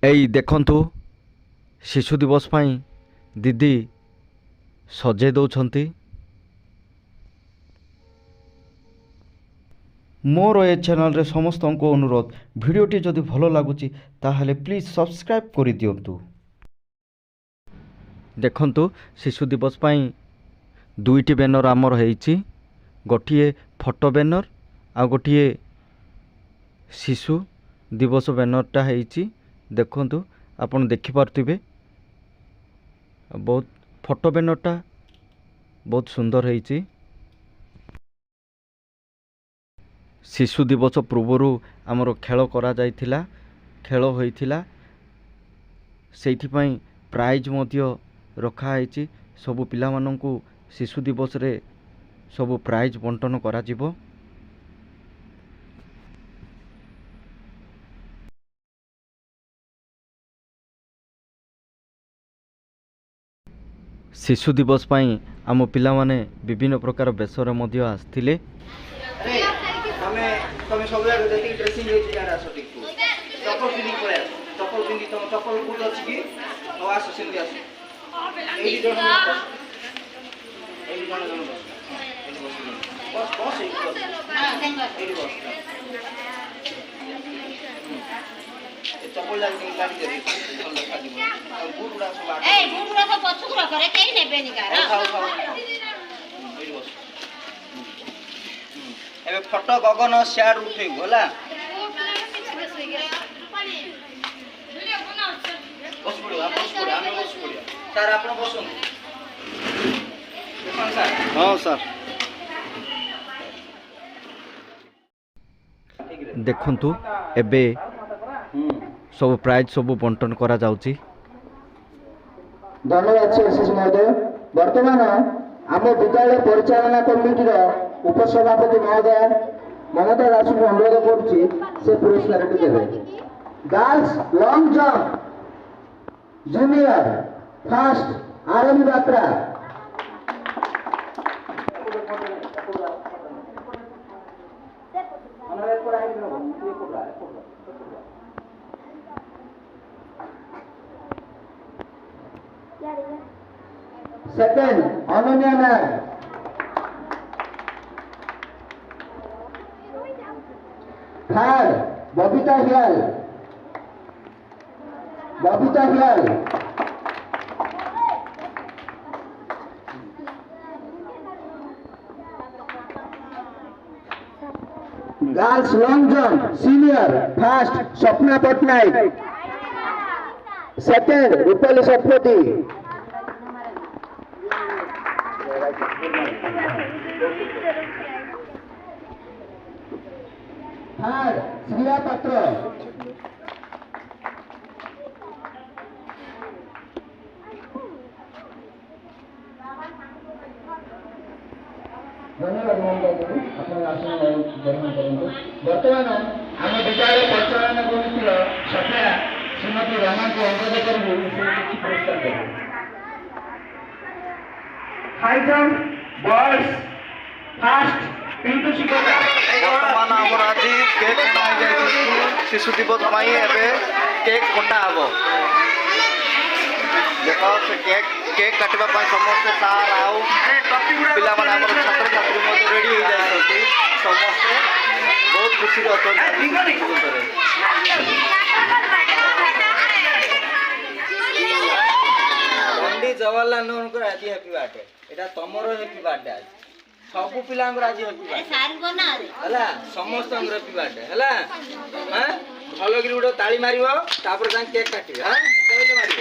ଏଇ ଦେଖନ୍ତୁ ଶିଶୁ ଦିବସ ପାଇଁ ଦିଦି ସଜେଇ ଦେଉଛନ୍ତି। ମୋର ଏ ଚ୍ୟାନେଲରେ ସମସ୍ତଙ୍କୁ ଅନୁରୋଧ, ଭିଡ଼ିଓଟି ଯଦି ଭଲ ଲାଗୁଛି ତାହେଲେ ପ୍ଲିଜ୍ ସବସ୍କ୍ରାଇବ୍ କରିଦିଅନ୍ତୁ। ଦେଖନ୍ତୁ ଶିଶୁ ଦିବସ ପାଇଁ ଦୁଇଟି ବ୍ୟାନର ଆମର ହେଇଛି, ଗୋଟିଏ ଫଟୋ ବ୍ୟାନର ଆଉ ଗୋଟିଏ ଶିଶୁ ଦିବସ ବ୍ୟାନରଟା ହେଇଛି। ଦେଖନ୍ତୁ ଆପଣ ଦେଖିପାରୁଥିବେ, ବହୁତ ଫଟୋ ବ୍ୟାନରଟା ବହୁତ ସୁନ୍ଦର ହେଇଛି। ଶିଶୁ ଦିବସ ପୂର୍ବରୁ ଆମର ଖେଳ କରାଯାଇଥିଲା, ଖେଳ ହୋଇଥିଲା, ସେଇଥିପାଇଁ ପ୍ରାଇଜ୍ ମଧ୍ୟ ରଖାହେଇଛି। ସବୁ ପିଲାମାନଙ୍କୁ ଶିଶୁ ଦିବସରେ ସବୁ ପ୍ରାଇଜ୍ ବଣ୍ଟନ କରାଯିବ। ଶିଶୁ ଦିବସ ପାଇଁ ଆମ ପିଲାମାନେ ବିଭିନ୍ନ ପ୍ରକାର ବେଶରେ ମଧ୍ୟ ଆସିଥିଲେ। ତମେ ସବୁବେଳେ ଯେତିକି ଡ୍ରେସିଂ ହେଇଛି ଯାହାର ଆସ ଟିକେ ଚପଲ ପିନ୍ଧି ପଳେଇ ଆସ। ଚପଲ ପିନ୍ଧି ତମ ଚପଲ କୋଉଠି ଅଛି କି? ହଉ ଆସ ସେମିତି ଆସ। ଏଇଠି ଜଣ ଏଇଠି ଜଣ ବସ। ଏଇଠି ବସ ବସ ଏଇଠି ବସ। ଏଇଠି ବସ। ଚପଲ ଲାଗି କାଢି ଦେବି। ଭଲ ଦେଖାଯିବ। ଆଉ ବୁଟ ଗୁଡା ସବୁ ଆଗ। ଏଇ ବୁଟ ଗୁଡା ସବୁ ପଛକୁ ରଖରେ କେହି ନେବେନି କାର। ଏଇଠି ବସ। ଏବେ ଫଟୋ ଗଗନ ସିଆଡୁ ଉଠେଇବୁ ହେଲା। ବସ ପଡ଼ିବ ଆମେ ବସ ପଡ଼ିବା। ସାର୍ ଆପଣ ବସନ୍ତୁ। ସାର୍ ହଁ ସାର୍। ଦେଖନ୍ତୁ ଏବେ ସବୁ ପ୍ରାଇଜ୍ ସବୁ ବଣ୍ଟନ କରାଯାଉଛି। ଧନ୍ୟବାଦ ଶିଶୁ ମହୋଦୟ। ବର୍ତ୍ତମାନ ଆମ ବିଦ୍ୟାଳୟ ପରିଚାଳନା କମିଟିର ଉପସଭାପତି ମହୋଦୟ ମମତା ଦାସଙ୍କୁ ଅନୁରୋଧ କରୁଛି ସେ ପୁରସ୍କାରଟି ଦେବେ। Girls long jump junior first Arabi Batra. Second Ananya Nag. Third Babita Hial. Babita Hial. Girls long jump senior first Swapna Patnaik. Second Rupali Satpathy. Third Shriya Patra. धन्यवाद महोदय अपने आसन ग्रहण करूँ। बर्तमान आम विद्यालय परिचालना कमिटी सभ्या श्रीमती रमा को अनुरोध करूँ पुरस्कार देव। High jump boys first Pintu Shikota. ବର୍ତ୍ତମାନ ଆମର ଆଜି କେକ୍ କଟା ହେଇଯାଇଛି। ଶିଶୁ ଦିବସ ପାଇଁ ଏବେ କେକ୍ କଟା ହେବ। ଦେଖ ସେ କେକ୍ କାଟିବା ପାଇଁ ସମସ୍ତେ ସାର୍ ଆଉ ପିଲାମାନେ ଆମର ଛାତ୍ରଛାତ୍ରୀ ମଧ୍ୟ ରେଡ଼ି ହେଇଯାଇଛନ୍ତି। ସମସ୍ତେ ବହୁତ ଖୁସିରେ ଅଛନ୍ତି। ପଣ୍ଡିତ ଜବାହରଲାଲ ନେହେରୁଙ୍କର ଆଜି ହ୍ୟାପି ବାର୍ଥଡେ। ଏଇଟା ତମର ହ୍ୟାପି ବାର୍ଥଡେ ଆଜି। ସବୁ ପିଲାଙ୍କର ଆଜି ହ୍ୟାପି ବାର୍ଥଡେ ହେଲା। ସମସ୍ତଙ୍କର ହ୍ୟାପି ବାର୍ଥଡେ ହେଲା। ଭଲ କରି ଗୋଟେ ତାଳି ମାରିବ, ତାପରେ ତାଙ୍କୁ କେକ୍ କାଟିବେ। ହଁ କହିଲେ ମାରିବ।